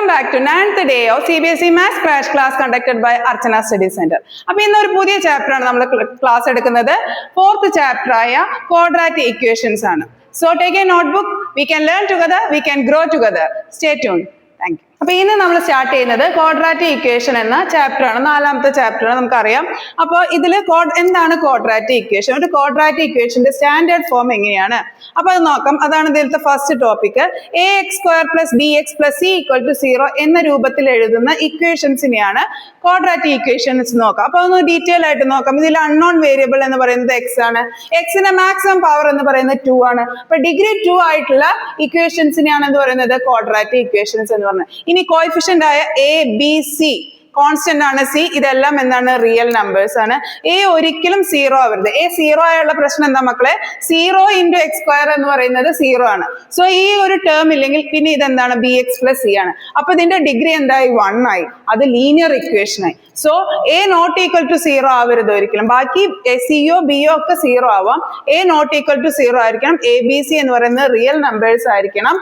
back to 9th day of CBSE Maths Crash Class conducted by Archana Study Center. അപ്പോൾ ഇന്ന് ഒരു പുതിയ chapter ആണ് നമ്മൾ ക്ലാസ് എടുക്കുന്നത്. 4th ചാപ്റ്റർ ആയ quadratic equations ആണ്. So take a notebook. We can learn together. We can grow together. Stay tuned. Thank you. അപ്പോൾ ഇന്ന് നമ്മൾ സ്റ്റാർട്ട് ചെയ്യുന്നത് ക്വാഡ്രാറ്റിക് ഇക്വേഷൻ എന്ന ചാപ്റ്റർ ആണ്. 4ാമത്തെ ചാപ്റ്റർ ആണ്, നമുക്കറിയാം. അപ്പോൾ ഇതിൽ എന്താണ് ക്വാഡ്രാറ്റിക് ഇക്വേഷൻ, ഒരു ക്വാഡ്രാറ്റിക് ഇക്വേഷന്റെ സ്റ്റാൻഡേർഡ് ഫോം എങ്ങനെയാണ്, അപ്പോൾ അത് നോക്കാം. അതാണ് ഇതിലത്തെ first topic. ax² + bx + c = 0 എന്ന രൂപത്തിൽ എഴുതുന്ന ഇക്വേഷൻസിനെയാണ് ക്വാഡ്രാറ്റിക് ഇക്വേഷൻസ് നോക്കാം. അപ്പോൾ ഒന്ന് ഡീറ്റെയിൽ ആയിട്ട് നോക്കാം. ഇതിൽ അൺനോൺ വേരിയബിൾ എന്ന് പറയുന്നത് എക്സ് ആണ്. എക്സിന്റെ മാക്സിമം പവർ എന്ന് പറയുന്നത് 2 ആണ്. അപ്പൊ ഡിഗ്രി 2 ആയിട്ടുള്ള ഇക്വേഷൻസിനെയാണ് എന്ന് പറയുന്നത് ക്വാഡ്രാറ്റിക് ഇക്വേഷൻസ് എന്ന് പറയുന്നത്. ഇനി കോഎഫിഷ്യന്റ് ആയ എ ബി സി കോൺസ്റ്റന്റ് ആണ്, സി ഇതെല്ലാം എന്താണ്, റിയൽ നമ്പേഴ്സ് ആണ്. എ ഒരിക്കലും 0 ആവരുത്. എ 0 ആയുള്ള പ്രശ്നം എന്താ മക്കളെ, 0 × x² എന്ന് പറയുന്നത് 0 ആണ്. സോ ഈ ഒരു ടേം ഇല്ലെങ്കിൽ പിന്നെ ഇതെന്താണ്, bx + c ആണ്. അപ്പൊ ഇതിന്റെ ഡിഗ്രി എന്തായി, 1 ആയി. അത് ലീനിയർ ഇക്വേഷൻ ആയി. സോ എ ≠ 0 ആവരുത് ഒരിക്കലും. ബാക്കി സിയോ ബിയോ ഒക്കെ 0 ആവാം. എ ≠ 0 ആയിരിക്കണം. എ ബി സി എന്ന് പറയുന്നത് റിയൽ നമ്പേഴ്സ് ആയിരിക്കണം.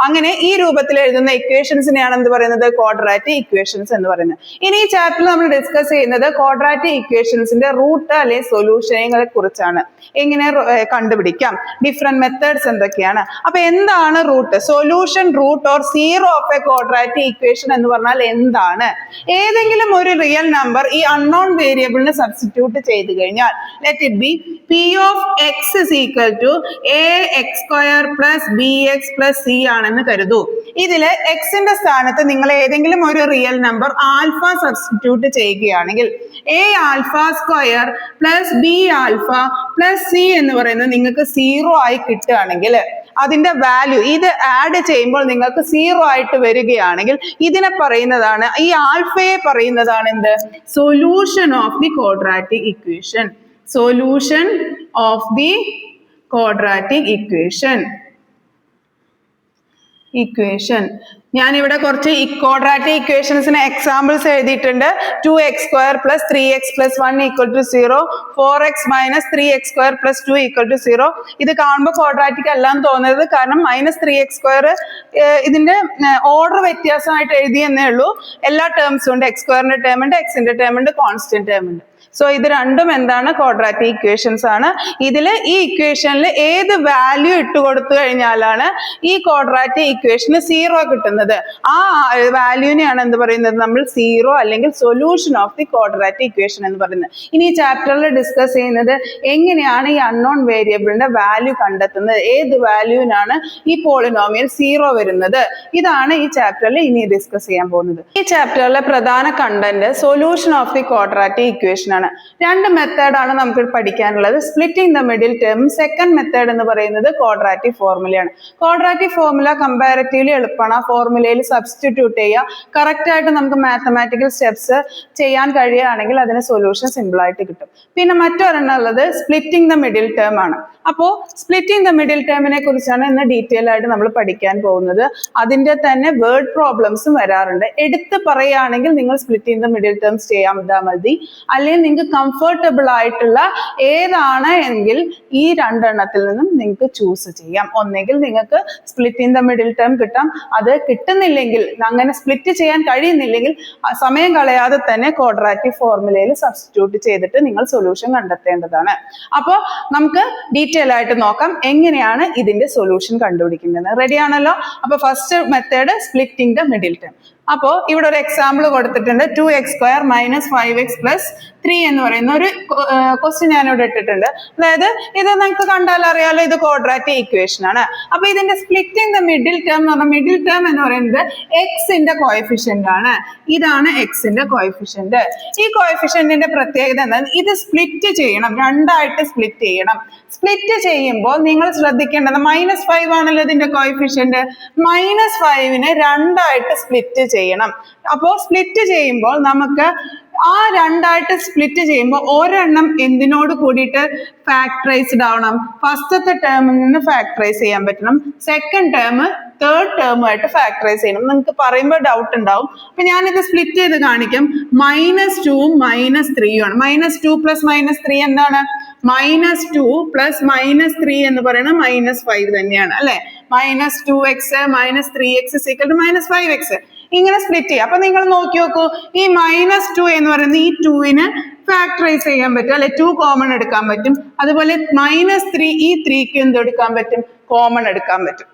അങ്ങനെ ഈ രൂപത്തിൽ എഴുതുന്ന ഇക്വേഷൻസിനെയാണ് എന്ത് പറയുന്നത്, ക്വാഡ്രാറ്റിക് ഇക്വേഷൻസ് എന്ന് പറയുന്നത്. ഇനി ഈ ചാപ്റ്ററിൽ നമ്മൾ ഡിസ്കസ് ചെയ്യുന്നത് ക്വാഡ്രാറ്റിക് ഇക്വേഷൻസിന്റെ റൂട്ട് അല്ലെങ്കിൽ സൊല്യൂഷനുകളെ കുറിച്ചാണ്. എങ്ങനെ കണ്ടുപിടിക്കാം, ഡിഫറെന്റ് മെത്തേഡ്സ് എന്തൊക്കെയാണ്. അപ്പൊ എന്താണ് root, solution, root or zero of a quadratic equation എന്ന് പറഞ്ഞാൽ എന്താണ്? ഏതെങ്കിലും ഒരു റിയൽ നമ്പർ ഈ അൺനോൺ വേരിയബിളിന് സബ്സ്റ്റിറ്റ്യൂട്ട് ചെയ്ത് കഴിഞ്ഞാൽ, let it be p of x is equal to ax² + bx + c ആണെന്ന് കരുതൂ. ഇതില് എക്സിന്റെ സ്ഥാനത്ത് നിങ്ങൾ ഏതെങ്കിലും ഒരു റിയൽ നമ്പർ ആൽഫ സബ്സ്റ്റിറ്റ്യൂട്ട് ചെയ്യുകയാണെങ്കിൽ a⁴² + b⁴ + c എന്ന് പറയുന്നത് നിങ്ങൾക്ക് 0 ആയി കിട്ടുകയാണെങ്കിൽ, അതിന്റെ വാല്യൂ ഇത് ആഡ് ചെയ്യുമ്പോൾ നിങ്ങൾക്ക് 0 ആയിട്ട് വരികയാണെങ്കിൽ ഇതിനെ പറയുന്നതാണ്, ഈ ആൽഫയെ പറയുന്നതാണ് എന്ത്, solution of the quadratic equation. Solution of the quadratic equation. ഞാനിവിടെ കുറച്ച് ക്വാഡ്രാറ്റിക് ഇക്വേഷൻസിന് എക്സാമ്പിൾസ് എഴുതിയിട്ടുണ്ട്. 2x² + 3x + 1 = 0, 4x - 3x² + 2 = 0. ഇത് കാണുമ്പോൾ ക്വാഡ്രാറ്റിക് അല്ലാന്ന് തോന്നരുത്, കാരണം -3x² ഇതിന്റെ ഓർഡർ വ്യത്യാസമായിട്ട് എഴുതിയെന്നേ ഉള്ളൂ. എല്ലാ ടേംസും ഉണ്ട്, x² ടേം ഉണ്ട്, എക്സിന്റെ ടേം ഉണ്ട്, കോൺസ്റ്റന്റ് ടേം ഉണ്ട്. സോ ഇത് രണ്ടും എന്താണ്, ക്വാഡ്രാറ്റിക് ഇക്വേഷൻസ് ആണ്. ഇതിൽ ഈ ഇക്വേഷനിൽ ഏത് വാല്യൂ ഇട്ട് കൊടുത്തു കഴിഞ്ഞാലാണ് ഈ ക്വാഡ്രാറ്റിക് ഇക്വേഷന് 0 കിട്ടുന്നത്, ആ വാല്യൂവിനെയാണ് എന്ത് പറയുന്നത്, നമ്മൾ 0 അല്ലെങ്കിൽ solution of the quadratic equation എന്ന് പറയുന്നത്. ഇനി ഈ ചാപ്റ്ററിൽ ഡിസ്കസ് ചെയ്യുന്നത് എങ്ങനെയാണ് ഈ അൺനോൺ വേരിയബിളിന്റെ വാല്യൂ കണ്ടെത്തുന്നത്, ഏത് വാല്യൂവിനാണ് ഈ പോളിനോമിയൽ 0 വരുന്നത്. ഇതാണ് ഈ ചാപ്റ്ററിൽ ഇനി ഡിസ്കസ് ചെയ്യാൻ പോകുന്നത്. ഈ ചാപ്റ്ററിലെ പ്രധാന content solution of the quadratic equation ആണ്. 2 മെത്തേഡാണ് നമുക്ക് പഠിക്കാനുള്ളത്, splitting the middle term. Second method എന്ന് പറയുന്നത് ക്വാഡ്രാറ്റിക് ഫോർമുലയാണ്. ക്വാഡ്രാറ്റിക് ഫോർമുല കമ്പാരിറ്റീവ്ലി എളുപ്പമാണ്. ആ ഫോർമുലയിൽ സബ്സ്റ്റിറ്റ്യൂട്ട് ചെയ്യുക, കറക്റ്റ് ആയിട്ട് നമുക്ക് മാത്തമാറ്റിക്കൽ സ്റ്റെപ്സ് ചെയ്യാൻ കഴിയുകയാണെങ്കിൽ അതിന് സൊല്യൂഷൻ സിമ്പിൾ ആയിട്ട് കിട്ടും. പിന്നെ മറ്റൊരെണ്ണം ഉള്ളത് സ്പ്ലിറ്റിംഗ് ദ മിഡിൽ ടേം ആണ്. അപ്പോൾ സ്പ്ലിറ്റിംഗ് ദ മിഡിൽ ടേമിനെ കുറിച്ചാണ് ഇന്ന് ഡീറ്റെയിൽ ആയിട്ട് നമ്മൾ പഠിക്കാൻ പോകുന്നത്. അതിന്റെ തന്നെ വേർഡ് പ്രോബ്ലംസും വരാറുണ്ട്. എടുത്ത് പറയുകയാണെങ്കിൽ നിങ്ങൾ സ്പ്ലിറ്റിംഗ് ദ മിഡിൽ ടേംസ് ചെയ്യാൻ മതി, അല്ലെങ്കിൽ നിങ്ങൾക്ക് കംഫർട്ടബിൾ ആയിട്ടുള്ള ഏതാണ് എങ്കിൽ ഈ 2 എണ്ണത്തിൽ നിന്നും നിങ്ങൾക്ക് ചൂസ് ചെയ്യാം. ഒന്നെങ്കിൽ നിങ്ങൾക്ക് സ്പ്ലിറ്റിംഗ് ദ മിഡിൽ ടേം കിട്ടാം, അത് കിട്ടുന്നില്ലെങ്കിൽ, അങ്ങനെ സ്പ്ലിറ്റ് ചെയ്യാൻ കഴിയുന്നില്ലെങ്കിൽ സമയം കളയാതെ തന്നെ ക്വാഡ്രാറ്റിക് ഫോർമുലയിൽ സബ്സ്റ്റിറ്റ്യൂട്ട് ചെയ്തിട്ട് നിങ്ങൾ സൊല്യൂഷൻ കണ്ടെത്തേണ്ടതാണ്. അപ്പോൾ നമുക്ക് ഡീറ്റെയിൽ ആയിട്ട് നോക്കാം എങ്ങനെയാണ് ഇതിന്റെ സൊല്യൂഷൻ കണ്ടുപിടിക്കുന്നത്. റെഡി ആണല്ലോ? അപ്പൊ first method splitting the middle term. അപ്പോൾ ഇവിടെ ഒരു എക്സാമ്പിൾ കൊടുത്തിട്ടുണ്ട്. 2x² - 5x + 3 എന്ന് പറയുന്ന ഒരു ക്വസ്റ്റ്യൻ ഞാനിവിടെ ഇട്ടിട്ടുണ്ട്. അതായത് ഇത് നിങ്ങൾക്ക് കണ്ടാൽ അറിയാലോ, ഇത് ക്വാഡ്രാറ്റിക് ഇക്വേഷൻ ആണ്. അപ്പൊ ഇതിന്റെ സ്പ്ലിറ്റിംഗ് ദ മിഡിൽ ടേം എന്ന് പറഞ്ഞാൽ, മിഡിൽ ടേം എന്ന് പറയുന്നത് എക്സിന്റെ കോഎഫിഷ്യന്റ് ആണ്. ഇതാണ് എക്സിന്റെ കോഎഫിഷ്യന്റ്. ഈ കോഎഫിഷ്യന്റിന്റെ പ്രത്യേകത എന്താണ്, ഇത് സ്പ്ലിറ്റ് ചെയ്യണം, 2 ആയിട്ട് സ്പ്ലിറ്റ് ചെയ്യണം. സ്പ്ലിറ്റ് ചെയ്യുമ്പോൾ നിങ്ങൾ ശ്രദ്ധിക്കേണ്ടത് -5 ആണല്ലോ ഇതിന്റെ കോഎഫിഷ്യന്റ്. -5നെ 2 ആയിട്ട് സ്പ്ലിറ്റ് ചെയ്യണം. അപ്പോൾ സ്പ്ലിറ്റ് ചെയ്യുമ്പോൾ നമുക്ക് ആ 2 ആയിട്ട് സ്പ്ലിറ്റ് ചെയ്യുമ്പോൾ ഒരെണ്ണം എന്തിനോട് കൂടിയിട്ട് ഫാക്ടറൈസ്ഡ് ആവണം, ഫസ്റ്റത്തെ ടേമിൽ നിന്ന് ഫാക്ടറൈസ് ചെയ്യാൻ പറ്റണം, സെക്കൻഡ് ടേം തേർഡ് ടേമുമായിട്ട് ഫാക്ടറൈസ് ചെയ്യണം. നിങ്ങൾക്ക് പറയുമ്പോൾ ഡൗട്ട് ഉണ്ടാവും. അപ്പൊ ഞാനിത് സ്പ്ലിറ്റ് ചെയ്ത് കാണിക്കാം. -2 -3 ആണ്. -2 + -3 എന്താണ്, -2 + -3 എന്ന് പറയുന്നത് -5 തന്നെയാണ് അല്ലെ. -2x - 3x = -5x. ഇങ്ങനെ സ്പ്ലിറ്റ് ചെയ്യുക. അപ്പൊ നിങ്ങൾ നോക്കി നോക്കൂ, ഈ -2 എന്ന് പറയുന്നത് ഈ 2ന് ഫാക്ടറൈസ് ചെയ്യാൻ പറ്റും അല്ലെ, 2 കോമൺ എടുക്കാൻ പറ്റും. അതുപോലെ -3 ഈ 3ക്ക് എന്ത് എടുക്കാൻ പറ്റും, കോമൺ എടുക്കാൻ പറ്റും.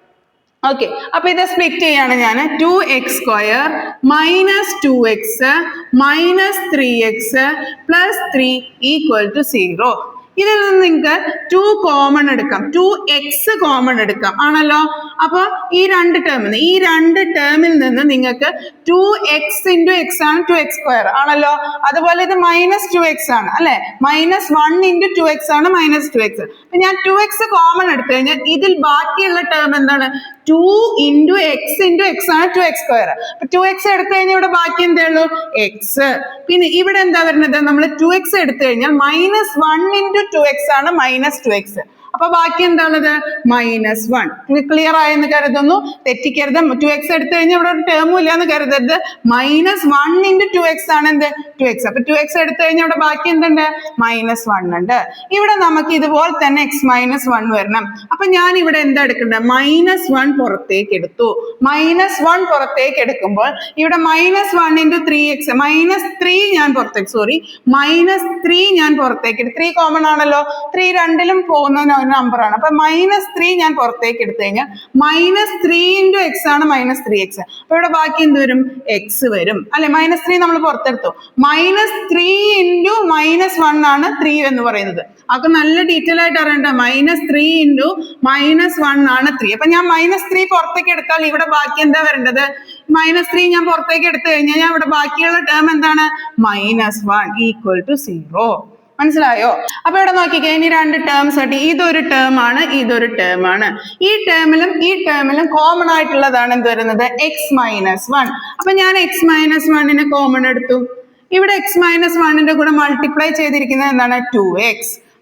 ഓക്കെ, അപ്പൊ ഇത് സ്പ്ലിറ്റ് ചെയ്യാണ് ഞാൻ. 2x² - 2x - 3x + 3 = 0. ഇതിൽ നിന്ന് നിങ്ങൾക്ക് 2 കോമൺ എടുക്കാം, 2x കോമൺ എടുക്കാം ആണല്ലോ. അപ്പൊ ഈ രണ്ട് ടേമിൽ നിന്ന് നിങ്ങൾക്ക് 2x × x ആണ് 2x² ആണല്ലോ. അതുപോലെ ഇത് -2x ആണ് അല്ലെ, -1 × 2x ആണ് -2x. അപ്പൊ ഞാൻ 2x കോമൺ എടുത്തു കഴിഞ്ഞാൽ ഇതിൽ ബാക്കിയുള്ള ടേം എന്താണ്, 2 × x ആണ് 2x². അപ്പൊ 2x എടുത്തു കഴിഞ്ഞാൽ ഇവിടെ ബാക്കി എന്തേ ഉള്ളൂ, x. പിന്നെ ഇവിടെ എന്താ വരുന്നത്, നമ്മൾ 2x എടുത്തു കഴിഞ്ഞാൽ -1 × 2x ആണ് -2x. അപ്പൊ ബാക്കി എന്താണുള്ളത്, -1. ക്ലിയർ ആയെന്ന് കരുതുന്നു, തെറ്റിക്കരുത്. 2x എടുത്തു കഴിഞ്ഞാൽ ഇവിടെ ഒരു ടേമും ഇല്ല എന്ന് കരുതരുത്. -1 × 2x ആണ് എന്ത്, 2x. അപ്പൊ 2x എടുത്തു കഴിഞ്ഞാൽ ഇവിടെ ബാക്കി എന്തുണ്ട്, -1 ഉണ്ട്. ഇവിടെ നമുക്ക് ഇതുപോലെ തന്നെ x -1 വരണം. അപ്പൊ ഞാൻ ഇവിടെ എന്താ എടുക്കേണ്ടത്, -1 പുറത്തേക്ക് എടുത്തു. -1 പുറത്തേക്ക് എടുക്കുമ്പോൾ ഇവിടെ -1 × 3x -3 ഞാൻ പുറത്തേക്ക് -3 ഞാൻ പുറത്തേക്ക് എടുത്തു. 3 കോമൺ ആണല്ലോ, 3 രണ്ടിലും പോകുന്ന നമ്പർ ആണ്. അപ്പൊ -3 ഞാൻ പുറത്തേക്ക് എടുത്തു കഴിഞ്ഞാൽ -3 × x ആണ് -3x. അപ്പൊ ഇവിടെ ബാക്കി എന്ത് വരും, x വരും അല്ലെ. -3 നമ്മൾ പുറത്തെടുത്തു. -3 × -1 ആണ് 3 എന്ന് പറയുന്നത്. അപ്പൊ നല്ല ഡീറ്റെയിൽ ആയിട്ട് അറിയണ്ട. -3 × -1 ആണ് 3. അപ്പൊ ഞാൻ -3 പുറത്തേക്ക് എടുത്താൽ ഇവിടെ ബാക്കി എന്താ വരേണ്ടത്, -3 ഞാൻ പുറത്തേക്ക് എടുത്തു കഴിഞ്ഞാൽ ഞാൻ ഇവിടെ ബാക്കിയുള്ള ടേം എന്താണ്, -1 = 0. മനസ്സിലായോ? അപ്പൊ ഇവിടെ നോക്കിക്കേ, ഇനി രണ്ട് ടേംസ് ആയിട്ട് ഇതൊരു ടേം ആണ്, ഇതൊരു ടേം ആണ്. ഈ ടേമിലും കോമൺ ആയിട്ടുള്ളതാണ് എന്ത് വരുന്നത്, x -1. അപ്പൊ ഞാൻ x -1നെ കോമൺ എടുത്തു. ഇവിടെ x -1ന്റെ കൂടെ മൾട്ടിപ്ലൈ ചെയ്തിരിക്കുന്നത് എന്താണ്, 2x.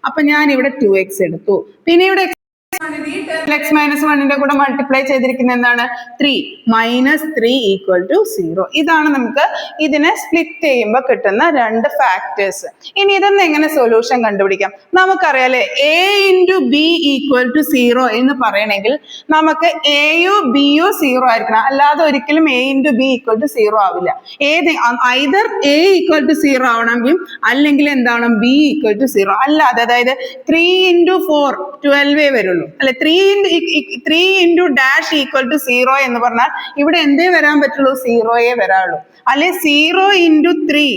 അപ്പൊ ഞാൻ ഇവിടെ 2x എടുത്തു. പിന്നെ ഇവിടെ x -1ന്റെ കൂടെ മൾട്ടിപ്ലൈ ചെയ്തിരിക്കുന്നത് എന്താണ്, 3. -3 = 0. ഇതാണ് നമുക്ക് ഇതിനെ സ്പ്ലിറ്റ് ചെയ്യുമ്പോൾ കിട്ടുന്ന രണ്ട് ഫാക്ടേഴ്സ്. ഇനി ഇതൊന്ന് എങ്ങനെ സൊല്യൂഷൻ കണ്ടുപിടിക്കാം, നമുക്കറിയാലേ a × b = 0 എന്ന് പറയണമെങ്കിൽ നമുക്ക് aയോ bയോ 0 ആയിരിക്കണം, അല്ലാതെ ഒരിക്കലും a × b = 0 ആവില്ല. either a = 0 ആവണമെങ്കിൽ അല്ലെങ്കിൽ എന്താണ്, b = 0. അല്ലാതെ അതായത് 3 × 4 12 വരുള്ളൂ അല്ലെ, 3 × dash = 0 എന്ന് പറഞ്ഞാൽ ഇവിടെ എന്തേ വരാൻ പറ്റുള്ളൂ, 0 വരാനുള്ളൂ. അല്ലെ 0 × 3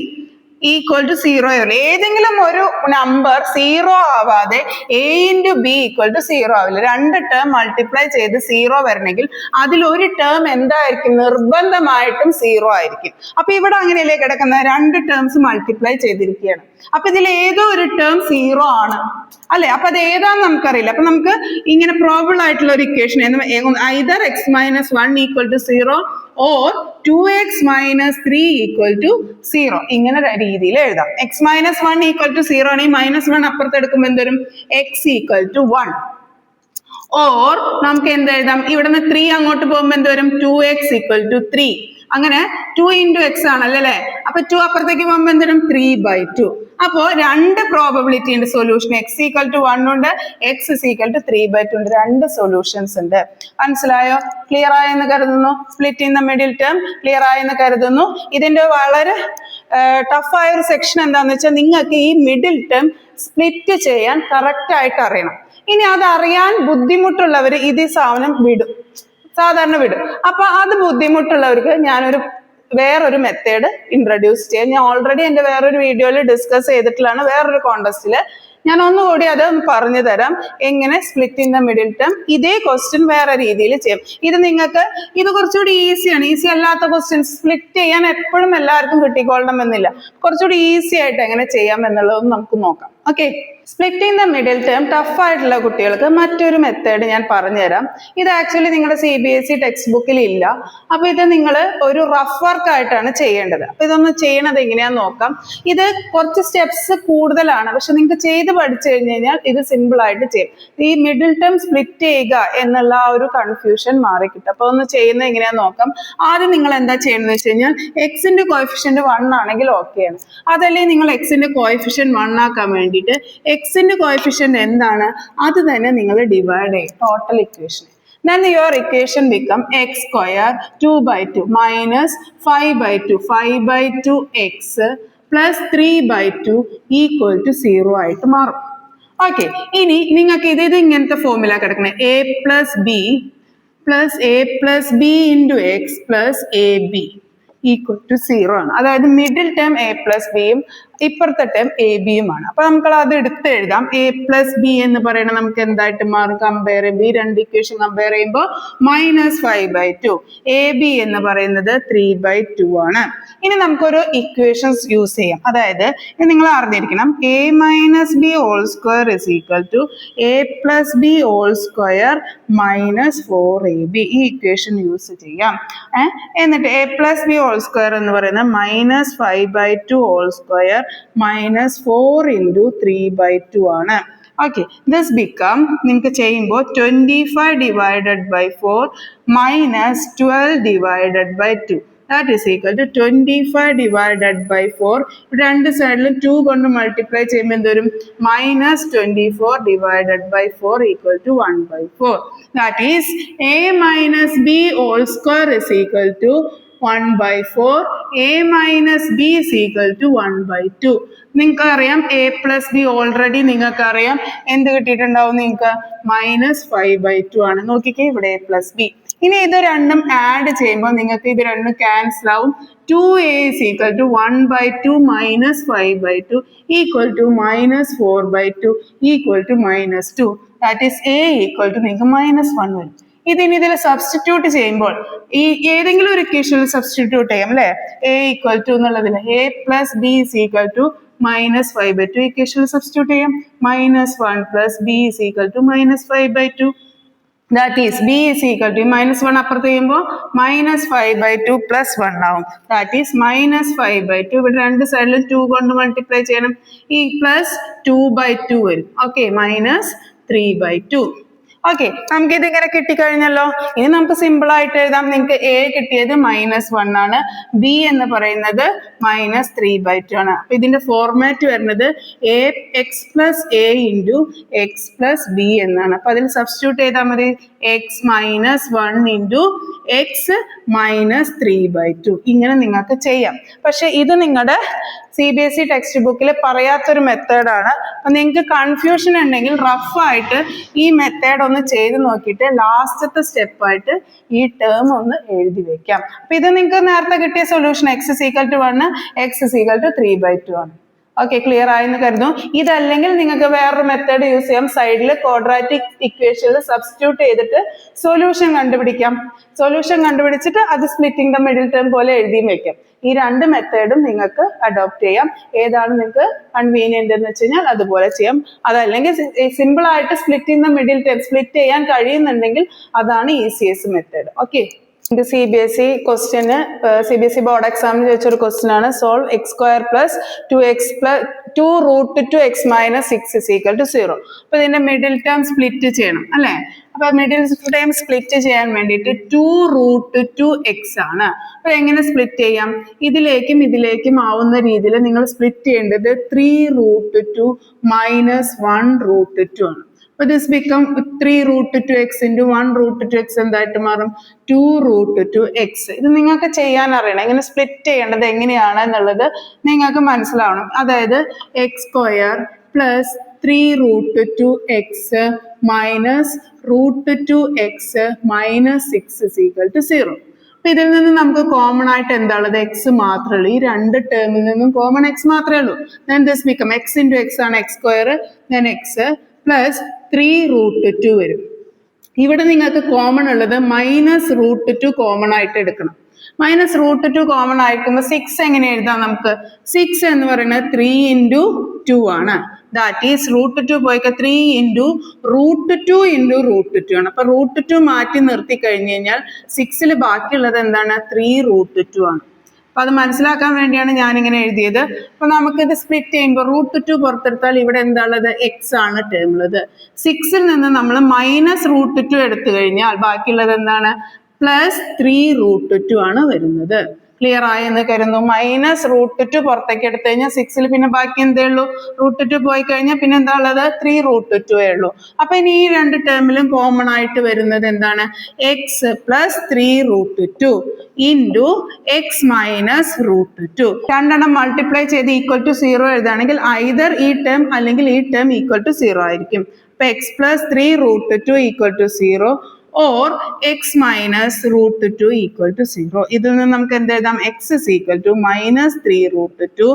= 0. ഏതെങ്കിലും ഒരു നമ്പർ 0 ആവാതെ a × b = 0 ആവില്ല. രണ്ട് ടേം മൾട്ടിപ്ലൈ ചെയ്ത് 0 വരണമെങ്കിൽ അതിൽ ഒരു ടേം എന്തായിരിക്കും, നിർബന്ധമായിട്ടും 0 ആയിരിക്കും. അപ്പൊ ഇവിടെ അങ്ങനെയല്ലേ കിടക്കുന്ന, രണ്ട് ടേംസ് മൾട്ടിപ്ലൈ ചെയ്തിരിക്കുകയാണ്. അപ്പൊ ഇതിൽ ഏതോ ഒരു ടേം 0 ആണ് അല്ലെ. അപ്പൊ അത് ഏതാന്ന് നമുക്കറിയില്ല. അപ്പൊ നമുക്ക് ഇങ്ങനെ പ്രോബബിൾ ആയിട്ടുള്ള ഒരു equation either x -1 = 0 or 2x - 3 = 0 ഇങ്ങനെ രീതിയിൽ എഴുതാം. x -1 = 0 ആണെങ്കിൽ -1 അപ്പുറത്ത് എടുക്കുമ്പോൾ എന്തുവരും, x = 1. or നമുക്ക് എന്ത് എഴുതാം, ഇവിടുന്ന് 3 അങ്ങോട്ട് പോകുമ്പോൾ എന്തുവരും, 2x = 3. അങ്ങനെ 2 × x ആണല്ലോ അല്ലെ. അപ്പൊ 2 അപ്പുറത്തേക്ക് പോകുമ്പോൾ എന്തുവരും, 3/2. അപ്പോ രണ്ട് പ്രോബബിലിറ്റി ഉണ്ട് സൊല്യൂഷൻ, x = 1 ഉണ്ട്, x = 3/2 ഉണ്ട്. രണ്ട് സൊല്യൂഷൻസ് ഉണ്ട്. മനസ്സിലായോ? ക്ലിയർ ആയെന്ന് കരുതുന്നു. Split in the middle term clear ആയെന്ന് കരുതുന്നു. ഇതിന്റെ വളരെ ടഫായ ഒരു സെക്ഷൻ എന്താന്ന് വെച്ചാൽ നിങ്ങൾക്ക് ഈ മിഡിൽ ടേം സ്പ്ലിറ്റ് ചെയ്യാൻ കറക്റ്റ് ആയിട്ട് അറിയണം. ഇനി അതറിയാൻ ബുദ്ധിമുട്ടുള്ളവർ ഇത് സാധനം സാധാരണ വിടും. അപ്പൊ അത് ബുദ്ധിമുട്ടുള്ളവർക്ക് ഞാനൊരു വേറൊരു മെത്തേഡ് ഇൻട്രൊഡ്യൂസ് ചെയ്യാം. ഞാൻ ഓൾറെഡി എൻ്റെ വേറൊരു വീഡിയോയിൽ ഡിസ്കസ് ചെയ്തിട്ടുള്ളതാണ്, വേറൊരു കോണ്ടസ്റ്റില്. ഞാൻ ഒന്നുകൂടി അത് പറഞ്ഞു തരാം, എങ്ങനെ split in the middle term ഇതേ ക്വസ്റ്റ്യൻ വേറെ രീതിയിൽ ചെയ്യാം. ഇത് കുറച്ചുകൂടി ഈസിയാണ്. ഈസി അല്ലാത്ത ക്വസ്റ്റ്യൻസ് സ്പ്ലിറ്റ് ചെയ്യാൻ എപ്പോഴും എല്ലാവർക്കും കിട്ടിക്കൊള്ളണം എന്നില്ല. കുറച്ചുകൂടി ഈസി ആയിട്ട് എങ്ങനെ ചെയ്യാം എന്നുള്ളതൊന്നും നമുക്ക് നോക്കാം. Okay, splitting the middle term tough ആയിട്ടുള്ള കുട്ടികൾക്ക് മറ്റൊരു മെത്തേഡ് ഞാൻ പറഞ്ഞുതരാം. ഇത് ആക്ച്വലി നിങ്ങളുടെ CBSE ടെക്സ്റ്റ് ബുക്കിൽ ഇല്ല. അപ്പൊ ഇത് നിങ്ങൾ ഒരു റഫ് വർക്ക് ആയിട്ടാണ് ചെയ്യേണ്ടത്. അപ്പൊ ഇതൊന്ന് ചെയ്യണത് എങ്ങനെയാന്ന് നോക്കാം. ഇത് കുറച്ച് സ്റ്റെപ്സ് കൂടുതലാണ്, പക്ഷെ നിങ്ങൾക്ക് ചെയ്ത് പഠിച്ചു കഴിഞ്ഞാൽ ഇത് സിമ്പിൾ ആയിട്ട് ചെയ്യും. ഈ മിഡിൽ ടേം സ്പ്ലിറ്റ് ചെയ്യുക എന്നുള്ള ആ ഒരു കൺഫ്യൂഷൻ മാറിക്കിട്ടും. അപ്പൊ ഒന്ന് ചെയ്യുന്നത് എങ്ങനെയാന്ന് നോക്കാം. ആദ്യം നിങ്ങൾ എന്താ ചെയ്യണമെന്ന് വെച്ച് കഴിഞ്ഞാൽ എക്സിന്റെ കോഎഫിഷ്യന്റ് 1 ആണെങ്കിൽ ഓക്കെയാണ്. അതല്ലേ നിങ്ങൾ എക്സിന്റെ കോഎഫിഷ്യന്റ് 1 ആക്കാൻ വേണ്ടിയിട്ട് എക്സിന്റെ കോഎഫിഷ്യന്റ് എന്താണ് അത് തന്നെ നിങ്ങൾ ഡിവൈഡ് ചെയ്യും total equation. Then your equation become x square 2 by 2 minus 5 by 2 5/2x plus 3 by 2 equal to 0 ആയിട്ട് മാറും. ഓക്കെ, ഇനി നിങ്ങൾക്ക് ഇത് ഇങ്ങനത്തെ ഫോർമുല കിടക്കണേ a plus b into x plus ab equal to 0 ആണ്. അതായത് മിഡിൽ ടേം a പ്ലസ് ബിയും ഇപ്പുറത്തെ ടേം എ ബിയും ആണ്. അപ്പൊ നമുക്ക് അത് എടുത്ത് എഴുതാം. a പ്ലസ് ബി എന്ന് പറയുന്നത് നമുക്ക് എന്തായിട്ട് മാറും? കമ്പയർ ചെയ്യുമ്പോൾ ഈ രണ്ട് ഇക്വേഷൻ കമ്പയർ ചെയ്യുമ്പോൾ -5/2, എ ബി എന്ന് പറയുന്നത് 3/2 ആണ്. ഇനി നമുക്കൊരു ഇക്വേഷൻസ് യൂസ് ചെയ്യാം. അതായത് നിങ്ങൾ അറിഞ്ഞിരിക്കണം a minus b whole square is equal to a plus b whole square minus 4ab. ഈ ഇക്വേഷൻ യൂസ് ചെയ്യാം. എന്നിട്ട് a plus b whole square എന്ന് പറയുന്നത് -5/2 ഹോൾ സ്ക്വയർ മൈനസ് 4 into 3/2 ആണ്. ഓക്കെ, ദിസ് ബിക്കം നിങ്ങൾക്ക് ചെയ്യുമ്പോൾ 25 divided by 4 minus 12 divided by 2. That is equal to 25 divided by 4. രണ്ട് സൈഡിലും 2 കൊണ്ട് മൾട്ടിപ്ലൈ ചെയ്യുമ്പോൾ എന്തോരും? -24 divided by 4 equal to 1/4. That is a minus b whole square is equal to 1/4. a minus b is equal to 1/2. നിങ്ങൾക്ക് അറിയാം a plus B already നിങ്ങൾക്ക് അറിയാം എന്ത് കിട്ടിയിട്ടുണ്ടാവും? നിങ്ങൾക്ക് -5/2 ആണ്. നോക്കിക്കേ, ഇവിടെ a പ്ലസ് ബി. ഇനി ഇത് രണ്ടും ആഡ് ചെയ്യുമ്പോൾ നിങ്ങൾക്ക് ഇത് രണ്ടും ക്യാൻസൽ ആവും. 2a is equal to 1/2 minus 5/2 equal to -4/2 equal to -2. That is a equal to നിങ്ങൾക്ക് -1 വരും. ഇതിന് ഇതിൽ സബ്സ്റ്റിറ്റ്യൂട്ട് ചെയ്യുമ്പോൾ ഈ ഏതെങ്കിലും ഒരു ഇക്വേഷനിൽ സബ്സ്റ്റിറ്റ്യൂട്ട് ചെയ്യാം അല്ലെ? a equal to എന്നുള്ളതിൽ a plus b is equal to -5/2 ഇക്വേഷനിൽ സബ്സ്റ്റിറ്റ്യൂട്ട് ചെയ്യാം. -1 plus b is equal to -5/2. That is b is equal to -1 അപ്പുറത്ത് ചെയ്യുമ്പോൾ -5/2 plus 1 ആവും. That is -5/2. ഇവിടെ രണ്ട് സൈഡിലും 2 കൊണ്ട് മൾട്ടിപ്ലൈ ചെയ്യണം. ഈ പ്ലസ് 2/2 വരും. ഓക്കെ, -3/2. ഓക്കെ, നമുക്ക് ഇതിങ്ങനെ കിട്ടിക്കഴിഞ്ഞല്ലോ. ഇനി നമുക്ക് സിമ്പിൾ ആയിട്ട് എഴുതാം. നിങ്ങൾക്ക് a കിട്ടിയത് -1 ആണ്, b എന്ന് പറയുന്നത് -3/2 ആണ്. അപ്പൊ ഇതിന്റെ ഫോർമാറ്റ് വരുന്നത് x plus a into x plus b എന്നാണ്. അപ്പൊ അതിൽ സബ്സ്റ്റിറ്റ്യൂട്ട് ചെയ്താൽ മതി. x -1 into x -3/2. ഇങ്ങനെ നിങ്ങൾക്ക് ചെയ്യാം. പക്ഷെ ഇത് നിങ്ങളുടെ CBSE ടെക്സ്റ്റ് ബുക്കിൽ പറയാത്തൊരു മെത്തേഡാണ്. അപ്പൊ നിങ്ങൾക്ക് കൺഫ്യൂഷൻ ഉണ്ടെങ്കിൽ റഫായിട്ട് ഈ മെത്തേഡ് ഒന്ന് ചെയ്ത് നോക്കിയിട്ട് ലാസ്റ്റത്തെ സ്റ്റെപ്പായിട്ട് ഈ ടേം ഒന്ന് എഴുതി വെക്കാം. അപ്പൊ ഇത് നിങ്ങൾക്ക് നേരത്തെ കിട്ടിയ solution x is equal to 1, x is equal to 3/2 ആണ്. ഓക്കെ, ക്ലിയർ ആയെന്ന് കരുതുന്നു. ഇതല്ലെങ്കിൽ നിങ്ങൾക്ക് വേറൊരു മെത്തേഡ് യൂസ് ചെയ്യാം. സൈഡിൽ ക്വാഡ്രാറ്റിക് ഇക്വേഷനിൽ സബ്സ്റ്റിറ്റ്യൂട്ട് ചെയ്തിട്ട് സൊല്യൂഷൻ കണ്ടുപിടിക്കാം. സൊല്യൂഷൻ കണ്ടുപിടിച്ചിട്ട് അത് സ്പ്ലിറ്റിംഗ് ദ മിഡിൽ ടേം പോലെ എഴുതിയും വെക്കാം. ഈ രണ്ട് മെത്തേഡും നിങ്ങൾക്ക് അഡോപ്റ്റ് ചെയ്യാം. ഏതാണ് നിങ്ങൾക്ക് കൺവീനിയന്റ് എന്ന് വെച്ച് കഴിഞ്ഞാൽ അതുപോലെ ചെയ്യാം. അതല്ലെങ്കിൽ സിമ്പിൾ ആയിട്ട് splitting the middle term split ചെയ്യാൻ കഴിയുന്നുണ്ടെങ്കിൽ അതാണ് ഈസിയസ്റ്റ് മെത്തേഡ്. ഓക്കെ, ഇത് CBSE ക്വസ്റ്റ്യന് CBSE ബോർഡ് എക്സാമിന് ചോദിച്ചൊരു ക്വസ്റ്റ്യൻ ആണ്. Solve x square plus 2x plus 2√2x minus 6 is equal to 0. അപ്പൊ ഇതിന്റെ മിഡിൽ ടേം സ്പ്ലിറ്റ് ചെയ്യണം അല്ലെ? അപ്പൊ മിഡിൽ ടേം സ്പ്ലിറ്റ് ചെയ്യാൻ വേണ്ടിയിട്ട് 2√2x ആണ്. അപ്പൊ എങ്ങനെ സ്പ്ലിറ്റ് ചെയ്യാം? ഇതിലേക്കും ഇതിലേക്കും ആവുന്ന രീതിയിൽ നിങ്ങൾ സ്പ്ലിറ്റ് ചെയ്യേണ്ടത് 3√2 minus 1√2 ആണ്. അപ്പൊ this become 3√2x into 1√2x എന്തായിട്ട് മാറും? 2√2x. ഇത് നിങ്ങൾക്ക് ചെയ്യാൻ അറിയണം. ഇങ്ങനെ സ്പ്ലിറ്റ് ചെയ്യേണ്ടത് എങ്ങനെയാണ് എന്നുള്ളത് നിങ്ങൾക്ക് മനസ്സിലാവണം. അതായത് x square plus 3√2x minus √2x minus 6 is equal to 0. അപ്പൊ ഇതിൽ നിന്ന് നമുക്ക് കോമൺ ആയിട്ട് എന്താ ഉള്ളത്? x മാത്രമേ ഉള്ളൂ. ഈ രണ്ട് ടേമിൽ നിന്നും കോമൺ x മാത്രമേ ഉള്ളൂ. then this become x into x ആണ് x square, then x plus 3√2 വരും. ഇവിടെ നിങ്ങൾക്ക് കോമൺ ഉള്ളത് -√2 കോമൺ ആയിട്ട് എടുക്കണം. -√2 കോമൺ ആയിരിക്കുമ്പോൾ 6 എങ്ങനെ എഴുതാം നമുക്ക്? 6 എന്ന് പറയുന്നത് 3 into 2 ആണ്. ദാറ്റ് ഈസ് √2 പോയിക്ക 3 into √2 into √2 ആണ്. അപ്പൊ √2 മാറ്റി നിർത്തി കഴിഞ്ഞു കഴിഞ്ഞാൽ 6ൽ ബാക്കിയുള്ളത് എന്താണ്? 3√2 ആണ്. അപ്പൊ അത് മനസ്സിലാക്കാൻ വേണ്ടിയാണ് ഞാൻ ഇങ്ങനെ എഴുതിയത്. അപ്പൊ നമുക്കിത് സ്പ്ലിറ്റ് ചെയ്യുമ്പോൾ √2 പുറത്തെടുത്താൽ ഇവിടെ എന്താണുള്ളത്? x ആണ് ടേം ഉള്ളത്. 6ൽ നിന്ന് നമ്മൾ -√2 എടുത്തു കഴിഞ്ഞാൽ ബാക്കിയുള്ളത് എന്താണ്? +3√2 ആണ് വരുന്നത്. ക്ലിയർ ആയെന്ന് കരുതുന്നു. -√2 പുറത്തേക്ക് എടുത്തു കഴിഞ്ഞാൽ 6ൽ പിന്നെ ബാക്കി എന്തേ ഉള്ളൂ? √2 പോയി കഴിഞ്ഞാൽ പിന്നെ എന്താ ഉള്ളത്? 3√2 ഉള്ളൂ. അപ്പൊ ഇനി ഈ രണ്ട് ടേമിലും കോമൺ ആയിട്ട് വരുന്നത് എന്താണ്? x + 3√2 into x - √2. രണ്ടെണ്ണം മൾട്ടിപ്ലൈ ചെയ്ത് ഈക്വൽ ടു 0 എഴുതുകയാണെങ്കിൽ ഐദർ ഈ ടേം അല്ലെങ്കിൽ ഈ ടേം ഈക്വൽ ടു 0 ആയിരിക്കും. അപ്പൊ x + 3√2 equal to 0 or x - √2 equal to 0. ഇതിൽ നിന്ന് നമുക്ക് എന്ത് എഴുതാം? x - 3√2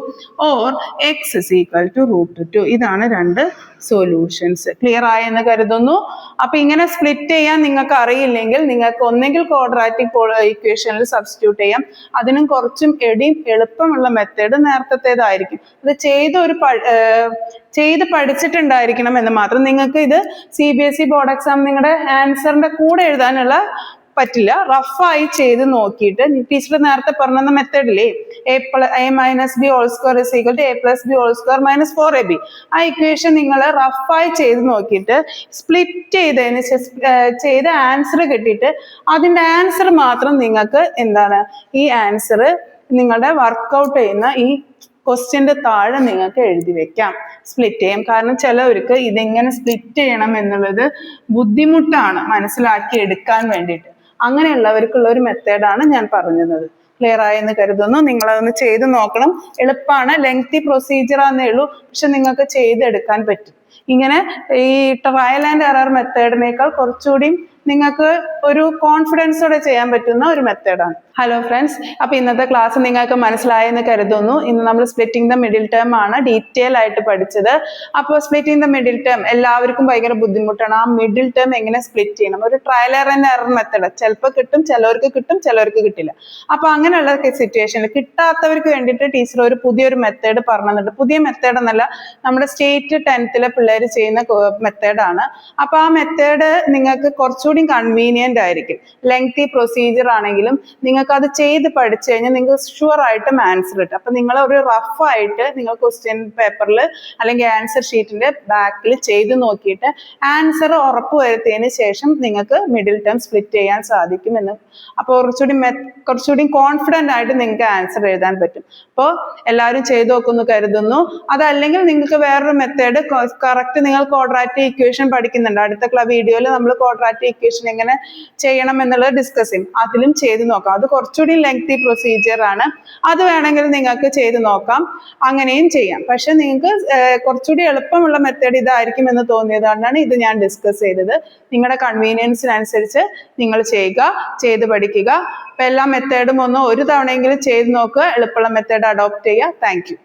or x √2. ഇതാണ് രണ്ട് സൊല്യൂഷൻസ്. ക്ലിയർ ആയെന്ന് കരുതുന്നു. അപ്പൊ ഇങ്ങനെ സ്പ്ലിറ്റ് ചെയ്യാൻ നിങ്ങൾക്ക് അറിയില്ലെങ്കിൽ നിങ്ങൾക്ക് ഒന്നെങ്കിൽ ക്വാഡ്രാറ്റിക് ഇക്വേഷനിൽ സബ്സ്റ്റിറ്റ്യൂട്ട് ചെയ്യാം. അതിനും കുറച്ചും എളുപ്പമുള്ള മെത്തേഡ് നേരത്തേതായിരിക്കും. അത് ചെയ്ത് പഠിച്ചിട്ടുണ്ടായിരിക്കണം എന്ന് മാത്രം. നിങ്ങൾക്ക് ഇത് CBSE ബോർഡ് എക്സാം നിങ്ങളുടെ ആൻസറിന്റെ കൂടെ എഴുതാനുള്ള പറ്റില്ല. റഫായി ചെയ്ത് നോക്കിയിട്ട് ടീച്ചർ നേരത്തെ പറഞ്ഞ മെത്തേഡില്ലേ a - b² = a + b² - 4ab, ആ ഇക്വേഷൻ നിങ്ങൾ റഫായി ചെയ്ത് നോക്കിയിട്ട് സ്പ്ലിറ്റ് ചെയ്ത് ആൻസർ കിട്ടിയിട്ട് അതിന്റെ ആൻസർ മാത്രം നിങ്ങൾക്ക് എന്താണ് ഈ ആൻസർ നിങ്ങളുടെ വർക്ക്ഔട്ട് ചെയ്യുന്ന ഈ ക്വസ്റ്റ്യന്റെ താഴെ നിങ്ങൾക്ക് എഴുതി വെക്കാം. സ്പ്ലിറ്റ് ചെയ്യാം. കാരണം ചിലവർക്ക് ഇതെങ്ങനെ സ്പ്ലിറ്റ് ചെയ്യണം എന്നുള്ളത് ബുദ്ധിമുട്ടാണ് മനസ്സിലാക്കി എടുക്കാൻ വേണ്ടിയിട്ട്. അങ്ങനെയുള്ളവർക്കുള്ള ഒരു മെത്തേഡാണ് ഞാൻ പറഞ്ഞത്. ക്ലിയർ ആയെന്ന് കരുതുന്നു. നിങ്ങളതൊന്ന് ചെയ്ത് നോക്കണം. എളുപ്പമാണ്, ലെങ്തി പ്രൊസീജിയർ ആണെന്നേ ഉള്ളൂ, പക്ഷെ നിങ്ങൾക്ക് ചെയ്തെടുക്കാൻ പറ്റും. ഇങ്ങനെ ഈ ട്രയൽ ആൻഡ് എറർ മെത്തേഡിനേക്കാൾ കുറച്ചുകൂടി നിങ്ങൾക്ക് ഒരു കോൺഫിഡൻസോടെ ചെയ്യാൻ പറ്റുന്ന ഒരു മെത്തേഡാണ്. ഹലോ ഫ്രണ്ട്സ്, അപ്പൊ ഇന്നത്തെ ക്ലാസ് നിങ്ങൾക്ക് മനസ്സിലായെന്ന് കരുതുന്നു. ഇന്ന് നമ്മൾ സ്പ്ലിറ്റിംഗ് ദ മിഡിൽ ടേം ആണ് ഡീറ്റെയിൽ ആയിട്ട് പഠിച്ചത്. അപ്പോൾ സ്പ്ലിറ്റിംഗ് ദ മിഡിൽ ടേം എല്ലാവർക്കും ഭയങ്കര ബുദ്ധിമുട്ടാണ്. ആ മിഡിൽ ടേം എങ്ങനെ സ്പ്ലിറ്റ് ചെയ്യണം? ഒരു ട്രയൽ ആൻഡ് എറർ മെത്തേഡ്. ചിലപ്പോൾ കിട്ടും, ചിലവർക്ക് കിട്ടില്ല. അപ്പൊ അങ്ങനെയുള്ള സിറ്റുവേഷനിൽ കിട്ടാത്തവർക്ക് വേണ്ടിയിട്ട് ടീച്ചർ ഒരു പുതിയൊരു മെത്തേഡ് പറഞ്ഞിട്ടുണ്ട്. പുതിയ മെത്തേഡ് എന്നല്ല, നമ്മുടെ സ്റ്റേറ്റ് 10th പിള്ളേർ ചെയ്യുന്ന മെത്തേഡാണ്. അപ്പൊ ആ മെത്തേഡ് നിങ്ങൾക്ക് കുറച്ചുകൂടി കൺവീനിയന്റ് ആയിരിക്കും. ലെങ്തി പ്രൊസീജിയർ ആണെങ്കിലും നിങ്ങൾക്ക് അത് ചെയ്ത് പഠിച്ചു കഴിഞ്ഞാൽ നിങ്ങൾക്ക് ഷുവർ ആയിട്ടും ആൻസർ കിട്ടും. അപ്പൊ നിങ്ങൾ ഒരു റഫ് ആയിട്ട് നിങ്ങൾ ക്വസ്റ്റ്യൻ പേപ്പറിൽ അല്ലെങ്കിൽ ആൻസർ ഷീറ്റിന്റെ ബാക്കിൽ ചെയ്ത് നോക്കിയിട്ട് ആൻസർ ഉറപ്പ് വരുത്തിയതിന് ശേഷം നിങ്ങൾക്ക് മിഡിൽ ടേം സ്പ്ലിറ്റ് ചെയ്യാൻ സാധിക്കുമെന്ന്. അപ്പോൾ കുറച്ചുകൂടി കോൺഫിഡന്റ് ആയിട്ട് നിങ്ങൾക്ക് ആൻസർ എഴുതാൻ പറ്റും. അപ്പോൾ എല്ലാവരും ചെയ്ത് നോക്കുന്നു കരുതുന്നു. അതല്ലെങ്കിൽ നിങ്ങൾക്ക് വേറൊരു മെത്തേഡ് കറക്റ്റ് നിങ്ങൾ ക്വാഡ്രാറ്റിക് ഇക്വേഷൻ പഠിക്കുന്നുണ്ട്. അടുത്ത വീഡിയോയിൽ നമ്മൾ ക്വാഡ്രാറ്റിക് ഇക്വേഷൻ എങ്ങനെ ചെയ്യണം എന്നുള്ളത് ഡിസ്കസ് ചെയ്യും. അതിലും ചെയ്ത് നോക്കാം. അത് കുറച്ചുകൂടി ലെങ്തി പ്രൊസീജിയർ ആണ്. അത് വേണമെങ്കിൽ നിങ്ങൾക്ക് ചെയ്ത് നോക്കാം. അങ്ങനെയും ചെയ്യാം. പക്ഷെ നിങ്ങൾക്ക് കുറച്ചുകൂടി എളുപ്പമുള്ള മെത്തേഡ് ഇതായിരിക്കും എന്ന് തോന്നിയതുകൊണ്ടാണ് ഇത് ഞാൻ ഡിസ്കസ് ചെയ്തത്. നിങ്ങളുടെ കൺവീനിയൻസിനനുസരിച്ച് നിങ്ങൾ ചെയ്ത് പഠിക്കുക. അപ്പൊ എല്ലാ മെത്തേഡും ഒരു തവണയെങ്കിലും ചെയ്ത് നോക്കുക. എളുപ്പമുള്ള മെത്തേഡ് അഡോപ്റ്റ് ചെയ്യുക. Thank you.